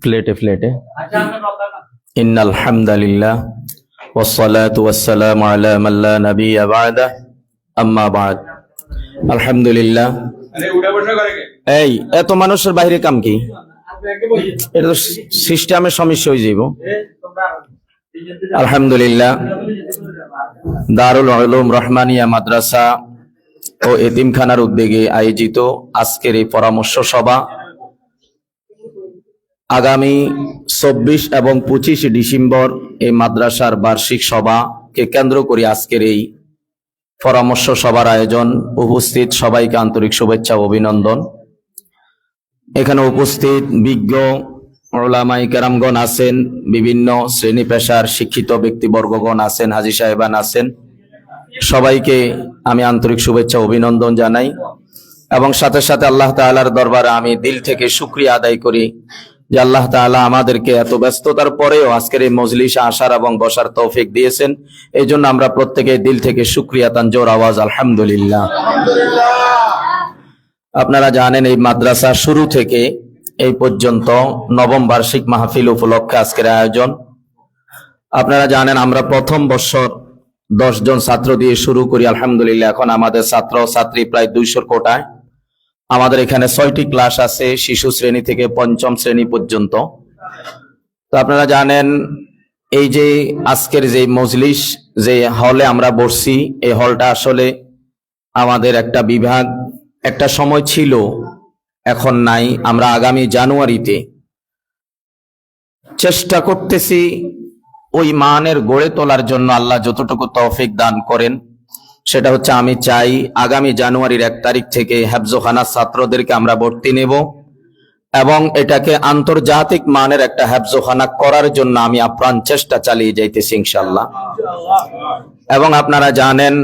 প্লেটে প্লেটে ইন্নাল হামদালিল্লাহ ওয়াসসালাতু ওয়াসসালামু আলা মান লা নাবিয়্যা বা'দা আম্মা বা'দ। আলহামদুলিল্লাহ। এই এত মানুষের বাইরে কাম কি? এটা তো সিস্টেমের সমস্যা হয়ে যাইব। আলহামদুলিল্লাহ, দারুল উলুম রহমানিয়া মাদ্রাসা ও এতিমখানার উদ্যোগে আয়োজিত আজকের এই পরামর্শ সভা আগামী 24 এবং 25 ডিসেম্বর এই মাদ্রাসার বার্ষিক সভাকে কেন্দ্র করে আজকের এই পরামর্শ সভার আয়োজন। উপস্থিত সবাইকে আন্তরিক শুভেচ্ছা ও অভিনন্দন। এখানে উপস্থিত বিজ্ঞ উলামায়ে কেরামগণ আছেন, বিভিন্ন শ্রেণী পেশার শিক্ষিত ব্যক্তিবর্গগণ আছেন, হাজী সাহেবান আছেন। সবাইকে আমি আন্তরিক শুভেচ্ছা অভিনন্দন জানাই এবং সাথে সাথে আল্লাহ তাআলার দরবারে আমি দিল থেকে শুকরিয়া আদায় করি যে আল্লাহ তাআলা আমাদেরকে এত ব্যস্ততার পরেও আজকের এই মজলিসে আসার এবং বসার তৌফিক দিয়েছেন। এই জন্য আমরা প্রত্যেকে দিল থেকে শুকরিয়া তানজোর আওয়াজ আলহামদুলিল্লাহ। আপনারা জানেন এই মাদ্রাসা শুরু থেকে এই পর্যন্ত নবম বার্ষিক মাহফিল উপলক্ষে আজকের আয়োজন। আপনারা জানেন আমরা প্রথম বছর 10 জন ছাত্র দিয়ে শুরু করি। আলহামদুলিল্লাহ, এখন আমাদের ছাত্র ছাত্রী প্রায় 200 কোটায়। আমাদের এখানে 6টি ক্লাস আছে, শিশু শ্রেণী থেকে 5ম শ্রেণী পর্যন্ত। তো আপনারা জানেন এই যে আজকের যে মজলিস, যে হলে আমরা বসছি, এই হলটা আসলে আমাদের একটা বিভাগ, একটা সময় ছিল, এখন নাই। আমরা আগামী জানুয়ারিতে চেষ্টা করতেছি ওই মানের গড়ে তোলার জন্য। আল্লাহ যতটুকু তৌফিক দান করেন সেটা হচ্ছে, আমি চাই আগামী জানুয়ারির 1 তারিখ থেকে হেফজোখানা ছাত্রদেরকে আমরা ভর্তি নেব এবং এটাকে আন্তর্জাতিক মানের একটা হেফজোখানা করার জন্য আমি আপ্রাণ চেষ্টা চালিয়ে যাইতেছি ইনশাআল্লাহ। এবং আপনারা জানেন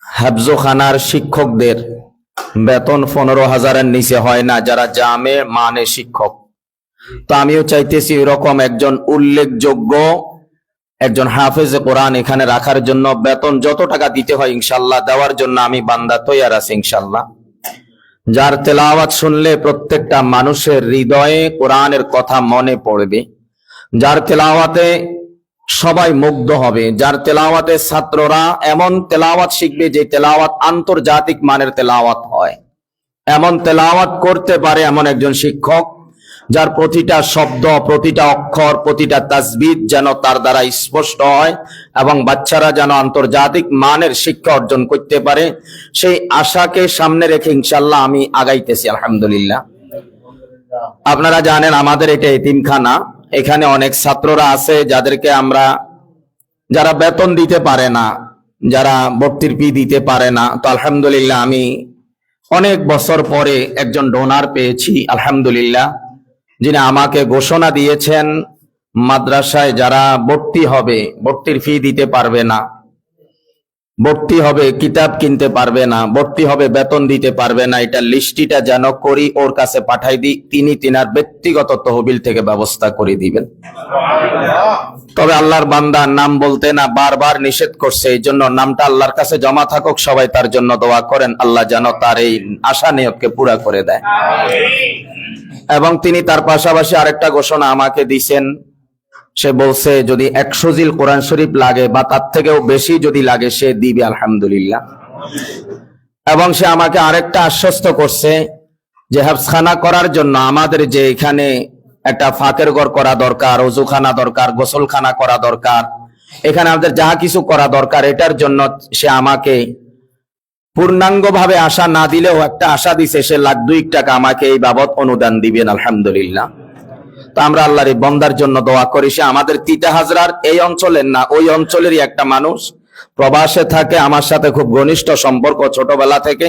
হেফজোখানার শিক্ষকদের বেতন 15,000-এর নিচে হয় না, যারা জামে মানে শিক্ষক। তো আমিও চাইতেছি এরকম একজন উল্লেখযোগ্য একজন হাফেজে কোরআন এখানে রাখার জন্য বেতন যত টাকা দিতে হয় ইনশাআল্লাহ দেওয়ার জন্য আমি বান্দা তৈয়ার আছি ইনশাআল্লাহ। যার তেলাওয়াত শুনলে প্রত্যেকটা মানুষের হৃদয়ে কোরআনের কথা মনে পড়বে, যার তেলাওয়াতে সবাই মুগ্ধ হবে, যার তেলাওয়াতে ছাত্ররা এমন তেলাওয়াত শিখবে যে তেলাওয়াত আন্তর্জাতিক মানের তেলাওয়াত হয়, এমন তেলাওয়াত করতে পারে এমন একজন শিক্ষক, যার প্রতিটা শব্দ, প্রতিটা অক্ষর, প্রতিটা তাসবিহ যেন তার দ্বারা স্পষ্ট হয় এবং বাচ্চারা যেন আন্তর্জাতিক মানের শিক্ষা অর্জন করতে পারে। সেই আশাকে সামনে রেখে ইনশাআল্লাহ আমি আগাইতেছি আলহামদুলিল্লাহ। আপনারা জানেন আমাদের এটা এতিমখানা, এখানে অনেক ছাত্ররা আছে যাদেরকে আমরা, যারা বেতন দিতে পারে না, যারা ভর্তির ফি দিতে পারে না। তো আলহামদুলিল্লাহ আমি অনেক বছর পরে একজন ডোনার পেয়েছি আলহামদুলিল্লাহ, যিনি আমাকে ঘোষণা দিয়েছেন মাদ্রাসায় যারা ভর্তি হবে, ভর্তির ফি দিতে পারবে না, ভর্তি হবে কিতাব কিনতে পারবে না, ভর্তি হবে বেতন দিতে পারবে না, এটা লিস্টিটা যেন করি ওর কাছে পাঠাই দিই, তিনি তিনার ব্যক্তিগত তহবিল থেকে ব্যবস্থা করে দিবেন। তবে আল্লাহর বান্দার নাম বলতে না বারবার নিষেধ করছে, এই জন্য নামটা আল্লাহর কাছে জমা থাকুক, সবাই তার জন্য দোয়া করেন, আল্লাহ যেন তার এই আশা নিয়তকে পুরা করে দেয়। এবং তিনি তার পাশাপাশি আরেকটা ঘোষণা আমাকে দিয়েছেন, সে বলছে যদি 100 জিল কোরআন শরীফ লাগে বা তার থেকেও বেশি যদি লাগে সে দিবে আলহামদুলিল্লাহ। এবং সে আমাকে আরেকটা আশ্বস্ত করছে যে হেফজখানা করার জন্য আমাদের যে এখানে একটা ফাঁকের ঘর করা দরকার, ওযুখানা দরকার, গোসলখানা করা দরকার, এখানে আমাদের যা কিছু করা দরকার, এটার জন্য সে আমাকে পূর্ণাঙ্গভাবে আশা না দিলেও একটা আশা দিছে, সে $1,02 টাকা আমাকে এই বাবদ অনুদান দিবেন আলহামদুলিল্লাহ। তো আমরা আল্লাহর এই বন্দার জন্য দোয়া করি। সে আমাদের তিতা হাজরার এই অঞ্চলের না, ওই অঞ্চলেরই একটা মানুষ, প্রবাসে থাকে, আমার সাথে খুব ঘনিষ্ঠ সম্পর্ক ছোটবেলা থেকে।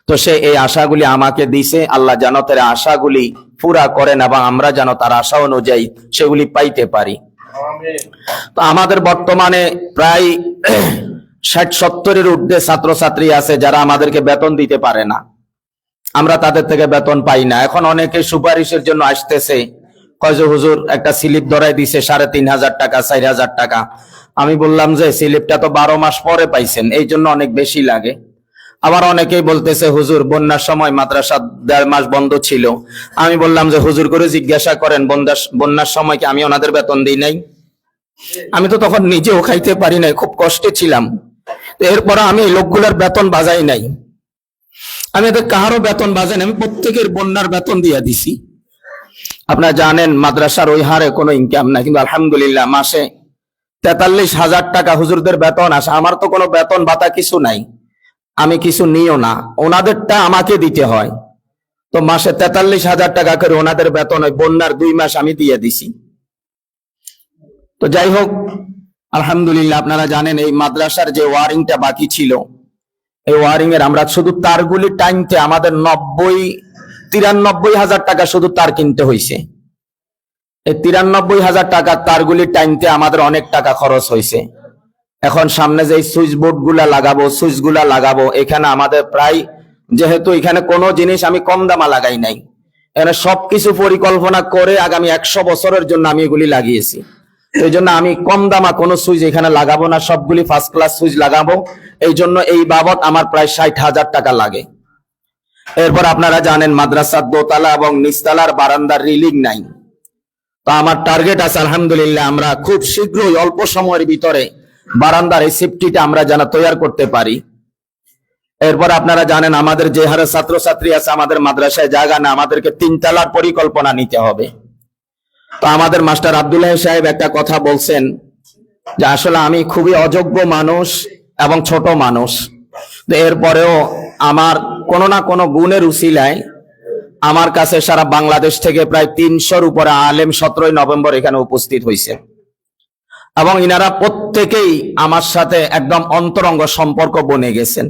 তো সে এই আশাগুলি আমাকে দিছে, আল্লাহ যেন তার আশাগুলি পুরা করেন এবং আমরা যেন তার আশা অনুযায়ী সেগুলি পাইতে পারি। তো আমাদের বর্তমানে প্রায় 60-70-এর ঊর্ধ্বে ছাত্রছাত্রী আছে যারা আমাদেরকে বেতন দিতে পারে না, আমরা তাদের থেকে বেতন পাই না। এখন অনেকে সুপারিশের জন্য আসতেছে, কয় যে হুজুর একটা স্লিপ ধরাই দিছে 3,500 টাকা, 4,000 টাকা। আমি বললাম যে স্লিপটা তো 12 মাস পরে পাইছেন, এই জন্য অনেক বেশি লাগে। আবার অনেকেই বলতেছে হুজুর বন্যার সময় মাদ্রাসা 1.5 মাস বন্ধ ছিল। আমি বললাম যে হুজুর করে জিজ্ঞাসা করেন বন্যার সময় কি আমি ওনাদের বেতন দিই নাই? আমি তো তখন নিজেও খাইতে পারি নাই, খুব কষ্টে ছিলাম। এরপর আমি এই লোকগুলোর বেতন বাজাই নাই, আমি এদের কারো বেতন বাজাই নাই, আমি প্রত্যেকের বন্যার বেতন দিয়ে দিছি। আপনারা জানেন মাদ্রাসার ওই হারে কোনো ইনকাম নাই, কিন্তু আলহামদুলিল্লাহ মাসে 43,000 টাকা হুজুরদের বেতন আসে। আমার তো কোনো বেতন ভাতা কিছু নাই, আমি কিছু নিও না, ওনাদেরটা আমাকে দিতে হয়। তো মাসে 43,000 টাকা করে ওনাদের বেতন হয়, বন্যার 2 মাস আমি দিয়ে দিছি। তো যাই হোক আলহামদুলিল্লাহ, আপনারা জানেন এই মাদ্রাসার যে ওয়ারিংটা বাকি ছিল, এই ওয়ারিং এর আমরা শুধু তারগুলি টাইমতে আমাদের 93,000 টাকা শুধু তার কিনতে হয়েছে। এই 93,000 টাকার তারগুলি টাইমতে আমাদের অনেক টাকা খরচ হয়েছে। এখন সামনে যে সুইচ বোর্ড গুলা লাগাবো, সুইচ গুলা লাগাবো, এখানে আমাদের প্রায়, যেহেতু এখানে কোনো জিনিস আমি কম দামা লাগাই নাই, এখানে সবকিছু পরিকল্পনা করে আগামী 100 বছরের জন্য আমি এগুলি লাগিয়েছি। এই জন্য আমি কম দামা কোনো সুইচ এখানে লাগাবো না, সবগুলি ফার্স্ট ক্লাস সুইচ লাগাবো। এই জন্য এই বাবদ আমার প্রায় 60,000 টাকা লাগে। এরপর আপনারা জানেন মাদ্রাসার দোতলা এবং নিচতলার বারান্দার রিলিং নাই। তো আমার টার্গেট আছে আলহামদুলিল্লাহ, আমরা খুব শীঘ্রই অল্প সময়ের ভিতরে বারান্দার এই সেফটিটা আমরা যেন তৈরি করতে পারি। এরপর আপনারা জানেন আমাদের যে হারে ছাত্রছাত্রী আছে, আমাদের মাদ্রাসায় জায়গা না, আমাদেরকে 3 তলার পরিকল্পনা নিতে হবে। তো আমাদের মাস্টার আব্দুল্লাহ সাহেব একটা কথা বলছেন যে আসলে আমি খুবই অযোগ্য মানুষ এবং ছোট মানুষ, তো এরপরেও আমার কোনো না কোনো গুণের উসিলায় আমার কাছে সারা বাংলাদেশ থেকে প্রায় 300-র উপরে আলেম 17ই নভেম্বর এখানে উপস্থিত হয়েছে, এবং ইনারা প্রত্যেকেই আমার সাথে একদম অন্তরঙ্গ সম্পর্ক বনে গেছেন।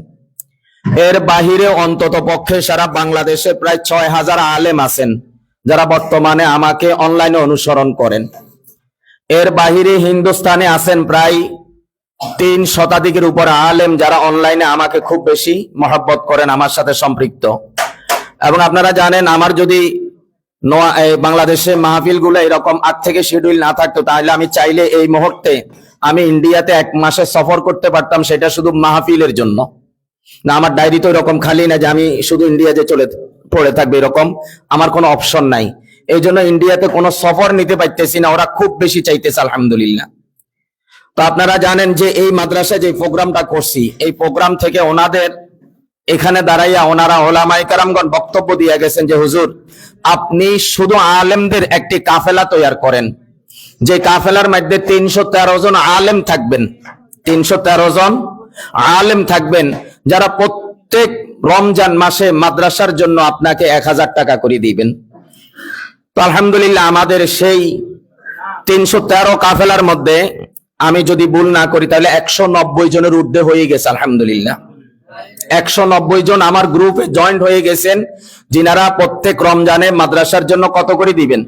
এর বাহিরে অন্তত পক্ষে সারা বাংলাদেশে প্রায় 6,000 আলেম আছেন যারা বর্তমানে আমাকে অনলাইনে অনুসরণ করেন। এর বাহিরে হিন্দুস্তানে আছেন প্রায় 3 শতাধিকের উপরে আলেম যারা অনলাইনে আমাকে খুব বেশি মহব্বত করেন, আমার সাথে সম্পৃক্ত। এবং আপনারা জানেন আমার যদি বাংলাদেশে মাহফিল গুলো এরকম আগ থেকে শিডিউল না থাকতো, তাহলে আমি চাইলে এই মুহূর্তে আমি ইন্ডিয়াতে 1 মাসে সফর করতে পারতাম, সেটা শুধু মাহফিলের জন্য না। আমার ডায়েরি তো এরকম খালি না যে আমি শুধু ইন্ডিয়া যে চলে পড়ে থাকবে, এরকম আমার কোনো অপশন নাই। এই জন্য ইন্ডিয়াতে কোনো সফর নিতে পারতেছি না, ওরা খুব বেশি চাইতেছে আলহামদুলিল্লাহ। তো আপনারা জানেন যে এই মাদ্রাসায় যে প্রোগ্রামটা করছি, এই প্রোগ্রাম থেকে ওনাদের এখানে দাঁড়াইয়া ওনারা ওলামায়ে কেরামগণ বক্তব্য দিয়ে গেছেন যে হুজুর আপনি শুধু আলেমদের একটি কাফেলা তৈরি করেন, যে কাফেলার মধ্যে 313 জন আলেম থাকবেন, 313 জন আলেম থাকবেন, যারা প্রত্যেক রমজান মাসে মাদ্রাসার জন্য আপনাকে 1000 টাকা করে দিবেন। তো আলহামদুলিল্লাহ আমাদের সেই 313 কাফেলার মধ্যে আমি যদি ভুল না করি তাহলে 190 জনের ঊর্ধ্বে হয়ে গেছে আলহামদুলিল্লাহ। 190 জন আমার গ্রুপে জয়েন্ট হয়ে গেছেন, যিনারা প্রত্যেক রমজানে মাদ্রাসার জন্য কত করে দিবেন?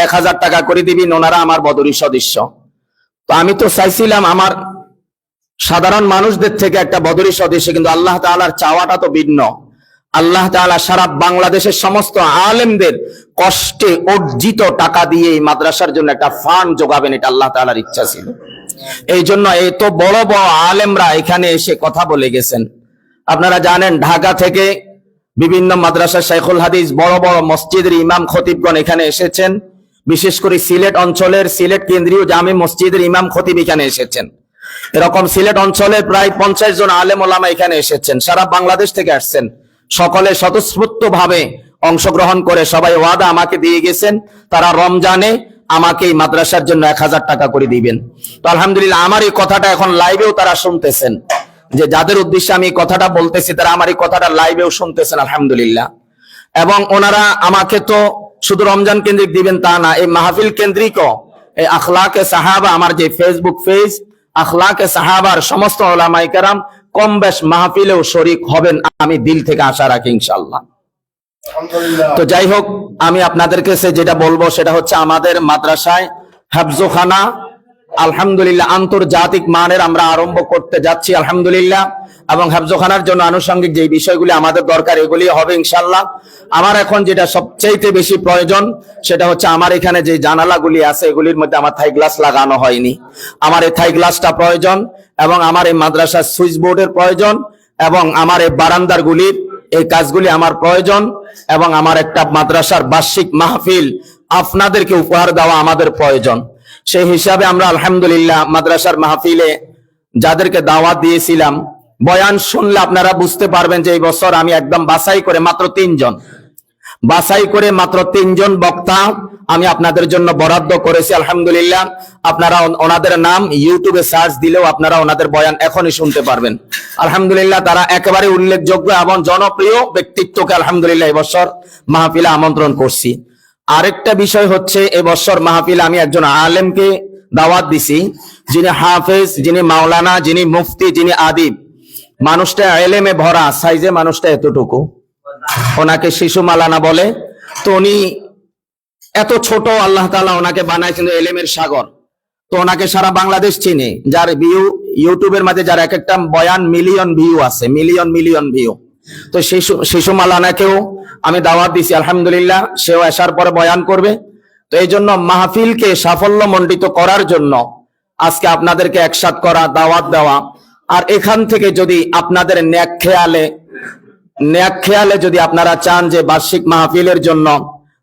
1000 টাকা করে দিবেন, ওনারা আমার বদরি সদস্য। তো আমি তো চাইছিলাম আমার সাধারণ মানুষদের থেকে একটা বদরি সদস্য, কিন্তু আল্লাহ তাআলার চাওয়াটা তো ভিন্ন। আল্লাহ তাআলা সারা বাংলাদেশের সমস্ত আলেমদের কষ্টে অর্জিত টাকা দিয়ে এই মাদ্রাসার জন্য একটা ফান্ড যোগাবেন, এটা আল্লাহ তাআলার ইচ্ছা ছিল। এই জন্য এত বড় বড় আলেমরা এখানে এসে কথা বলে গেছেন। আপনারা জানেন ঢাকা থেকে বিভিন্ন মাদ্রাসা শাইখুল হাদিস, বড় বড় মসজিদের ইমাম খতিবগণ এখানে এসেছেন। বিশেষ করে সিলেট অঞ্চলের, সিলেট কেন্দ্রীয় জামে মসজিদের ইমাম খতিব এখানে এসেছেন। এরকম সিলেট অঞ্চলে প্রায় 50 জন আলেম ওলামা এখানে এসেছেন, সারা বাংলাদেশ থেকে আসছেন। সকলে স্বতঃস্ফূর্ত ভাবে অংশগ্রহণ করে সবাই ওয়াদা আমাকে দিয়ে গেছেন, তারা রমজানে আমাকে এই মাদ্রাসার জন্য 1000 টাকা করে দিবেন। তো আলহামদুলিল্লাহ আমার এই কথাটা এখন লাইভেও তারা শুনতেছেন, যে যাদের উদ্দেশ্যে আমি এই কথাটা বলতেছি তারা আমার এই কথাটা লাইভেও শুনতেছেন আলহামদুলিল্লাহ। এবং ওনারা আমাকে তো শুধু রমজান কেন্দ্রিক দিবেন তা না, এই মাহফিল কেন্দ্রিকও এই আখলাকে সাহাবা, আমার যে ফেসবুক পেজ আখলাকে সাহাবার সমস্ত ওলামায়ে কেরাম কম বেশ মাহফিলেও শরীক হবেন, আমি দিল থেকে আশা রাখি ইনশাআল্লাহ। তো যাই হোক, আমি আপনাদের কাছে যেটা বলবো সেটা হচ্ছে আমাদের মাদ্রাসায় হেফজোখানা আলহামদুলিল্লাহ আন্তর্জাতিক মানের আমরা আরম্ভ করতে যাচ্ছি আলহামদুলিল্লাহ। এবং হেফজোখানার জন্য আনুষঙ্গিক যে বিষয়গুলি আমাদের দরকার এগুলি হবে ইনশাআল্লাহ। আমার এখন যেটা সবচেয়ে বেশি প্রয়োজন সেটা হচ্ছে আমার এখানে যে জানালাগুলি আছে এগুলির মধ্যে আমার থাই গ্লাস লাগানো হয়নি, আমার এই থাই গ্লাসটা প্রয়োজন। এবং আমার এই মাদ্রাসার সুইচ বোর্ডের প্রয়োজন, এবং আমার এই বারান্দার গুলির এই কাজগুলি আমার প্রয়োজন, এবং আমার একটা মাদ্রাসার বার্ষিক মাহফিল আপনাদেরকে উপহার দেওয়া আমাদের প্রয়োজন। সেই হিসাবে আমরা আলহামদুলিল্লাহ মাদ্রাসার মাহফিলে যাদেরকে দাওয়াত দিয়েছিলাম, বয়ান শুনলে আপনারা বুঝতে পারবেন যে এই বছর আমি একদম বাছাই করে মাত্র তিনজন বক্তা আমি আপনাদের জন্য বরাদ্দ করেছি। আলহামদুলিল্লাহ, আপনারা ওনাদের নাম ইউটিউবে সার্চ দিলেও আপনারা ওনাদের বয়ান এখনই শুনতে পারবেন। আলহামদুলিল্লাহ, তারা একেবারে উল্লেখযোগ্য এবং জনপ্রিয় ব্যক্তিত্বকে আলহামদুলিল্লাহ এবছর মাহফিলে আমন্ত্রণ করছি। আরেকটা বিষয় হচ্ছে, এবছর মাহফিলে আমি একজন আলেমকে দাওয়াত দিছি, যিনি হাফেজ, যিনি মাওলানা, যিনি মুফতি, যিনি আদিব। মানুষটা এলেমে ভরা, সাইজে মানুষটা এতটুকু, ওনাকে শিশু মালানা বলে। তো উনি এত ছোট, আল্লাহ তাআলা ওনাকে বানাইছেন এলেমের সাগর। তো ওনাকে সারা বাংলাদেশ চিনে, যার ভিউ ইউটিউবের মাঝে যার এক একটা বয়ান মিলিয়ন ভিউ আছে, মিলিয়ন ভিউ। তো শিশু মালানাকেও আমি দাওয়াত দিছি, আলহামদুলিল্লাহ সেও আসার পরে বয়ান করবে। তো এই জন্য মাহফিলকে সাফল্য মণ্ডিত করার জন্য আজকে আপনাদেরকে একসাথ করা, দাওয়াত দেওয়া। আর এখান থেকে যদি আপনাদের ন্যাক খেয়ালে যদি আপনারা চান যে বার্ষিক মাহফিলের জন্য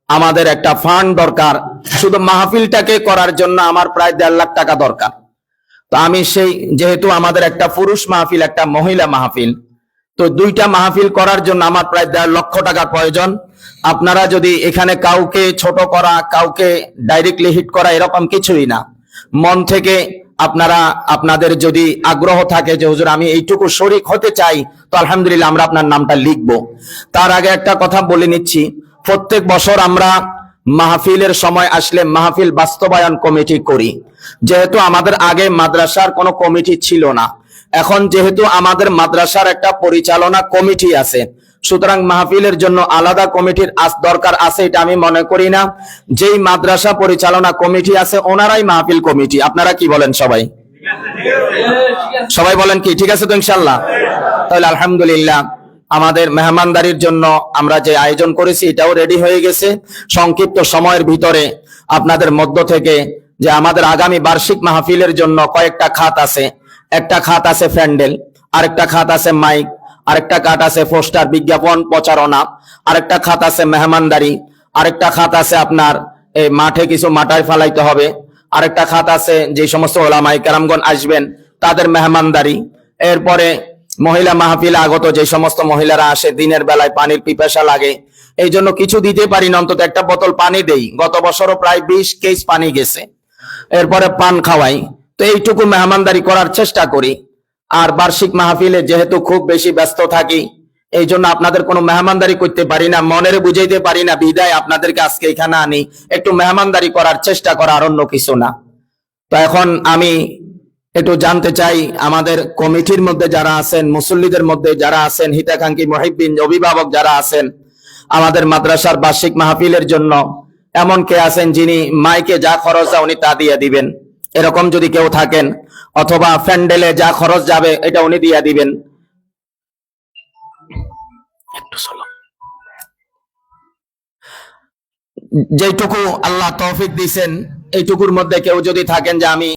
আমাদের একটা ফান্ড দরকার, শুধু মাহফিলটাকে করার জন্য আমার প্রায় 1.5 লাখ টাকা দরকার। তো আমি যেহেতু আমাদের একটা পুরুষ মাহফিল, একটা মহিলা মাহফিল, তো 2টা মাহফিল করার জন্য আমার প্রায় 1.5 লক্ষ টাকার প্রয়োজন। আপনারা যদি এখানে কাউকে ছোট করা, কাউকে ডাইরেক্টলি হিট করা, এরকম কিছুই না, মন থেকে আপনাদের যদি আগ্রহ থাকে যে হুজুর আমি এইটুকু শরীক হতে চাই, তো আলহামদুলিল্লাহ আমরা আপনার নামটা লিখবো। তার আগে একটা কথা বলে নিচ্ছি, প্রত্যেক বছর আমরা মাহফিলের সময় আসলে মাহফিল বাস্তবায়ন কমিটি করি। যেহেতু আমাদের আগে মাদ্রাসার কোনো কমিটি ছিল না, এখন যেহেতু আমাদের মাদ্রাসার একটা পরিচালনা কমিটি আছে, সুতরাং মাহফিলের জন্য আলাদা কমিটির দরকার আছে এটা আমি মনে করি না। যেই মাদ্রাসা পরিচালনা কমিটি আছে ওনারাই মাহফিল কমিটি। আপনারা কি বলেন? সবাই বলেন কি ঠিক আছে তো ইনশাআল্লাহ? তাহলে আলহামদুলিল্লাহ, আমাদের মেহমানদারির জন্য আমরা যে আয়োজন করেছি এটাও রেডি হয়ে গেছে। সংক্ষিপ্ত সময়ের ভিতরে আপনাদের মধ্য থেকে যে আমাদের আগামী বার্ষিক মাহফিলের জন্য কয়েকটা খাত আছে। একটা খাত আছে প্যান্ডেল, আরেকটা খাত আছে মাইক, আরেকটা খাত আছে পোস্টার, বিজ্ঞাপন, প্রচারণা, আরেকটা খাত আছে মেহমানদারি, আরেকটা খাত আছে আপনার এই মাঠে কিছু মাটাই ফেলাইতে হবে, আরেকটা খাত আছে যে সমস্ত ওলামায়ে কেরামগণ আসবেন তাদের মেহমানদারি। এরপরে মহিলা মাহফিলে আগত যে সমস্ত মহিলারা আসে, দিনের বেলায় পানির পিপাসা লাগে, এই জন্য কিছু দিতে পারি না, অন্তত একটা বোতল পানি দেই। গত বছরও প্রায় 20 কেস পানি গেছে। এরপরে পান খাওয়াই। তো এইটুকু মেহমানদারি করার চেষ্টা করি। আর বার্ষিক মাহফিলে যেহেতু খুব বেশি ব্যস্ত থাকি, এই জন্য আপনাদের কোনো মেহমানদারি করতে পারি না, মনের বুঝাইতে পারি না, বিদায় আপনাদেরকে আজকে এখানে আনি একটু মেহমানদারি করার চেষ্টা করা, আর অন্য কিছু না। তো এখন আমি একটু জানতে চাই, আমাদের কমিটির মধ্যে যারা আছেন, মুসল্লিদের মধ্যে যারা আছেন, হিতাকাঙ্ক্ষী মুহিব্বিন অভিভাবক যারা আছেন, আমাদের মাদ্রাসার বার্ষিক মাহফিলের জন্য এমন কে আছেন যিনি মাইকে যা খরচ যায় উনি তা দিয়ে দিবেন? এরকম যদি কেউ থাকেন, অথবা প্যান্ডেলে যা খরচ যাবে এটা উনি দিয়ে দিবেন। যেটুকু আল্লাহ তৌফিক দিয়েছেন এইটুকুর মধ্যে কেউ যদি থাকেন যে আমি